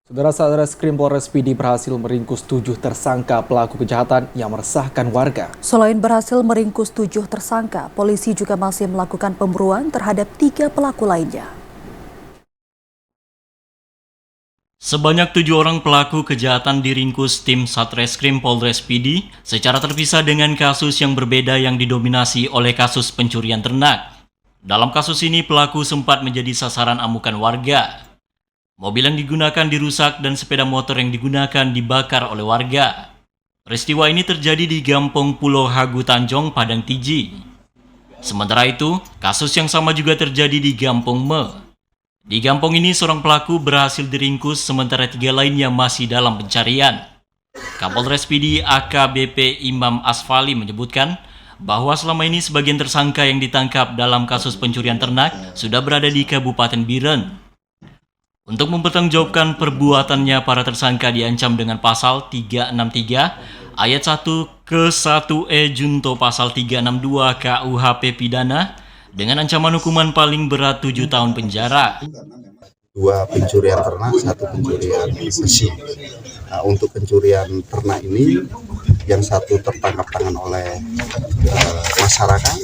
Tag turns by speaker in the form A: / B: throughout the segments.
A: Saudara Satreskrim Polres PD berhasil meringkus 7 tersangka pelaku kejahatan yang meresahkan warga.
B: Selain berhasil meringkus 7 tersangka, polisi juga masih melakukan pemburuan terhadap 3 pelaku lainnya.
C: Sebanyak 7 orang pelaku kejahatan diringkus tim Satreskrim Polres PD secara terpisah dengan kasus yang berbeda yang didominasi oleh kasus pencurian ternak. Dalam kasus ini pelaku sempat menjadi sasaran amukan warga. Mobil yang digunakan dirusak dan sepeda motor yang digunakan dibakar oleh warga. Peristiwa ini terjadi di Gampong Pulau Hagu Tanjong, Padang Tiji. Sementara itu, kasus yang sama juga terjadi di Gampong Me. Di Gampong ini seorang pelaku berhasil diringkus sementara 3 lainnya masih dalam pencarian. Kapolres PD AKBP Imam Asfali menyebutkan bahwa selama ini sebagian tersangka yang ditangkap dalam kasus pencurian ternak sudah berada di Kabupaten Biren. Untuk mempertanggungjawabkan perbuatannya, para tersangka diancam dengan pasal 363 ayat 1 ke 1E junto pasal 362 KUHP pidana dengan ancaman hukuman paling berat 7 tahun penjara.
D: 2 pencurian ternak, 1 pencurian besi. Nah, untuk pencurian ternak ini yang satu tertangkap tangan oleh masyarakat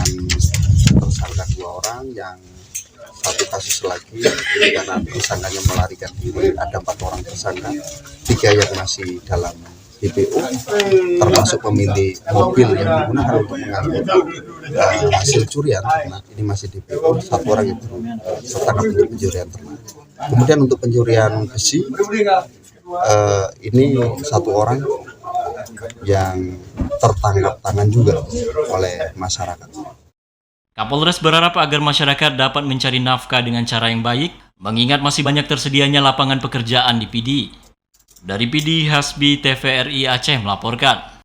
D: dengan tersangka 2 orang, yang satu kasus lagi ini karena tersangkanya melarikan diri, ada 4 orang tersangka, 3 yang masih dalam DPO, termasuk pemilik mobil yang digunakan untuk mengangkut hasil curian. Nah, ini masih DPO, 1 orang yang tertangkap untuk pencurian ternak. Kemudian untuk pencurian besi, ini 1 orang yang tertangkap tangan juga oleh masyarakat.
C: Kapolres berharap agar masyarakat dapat mencari nafkah dengan cara yang baik, mengingat masih banyak tersedianya lapangan pekerjaan di PD. Dari PD, Hasbi TVRI Aceh melaporkan.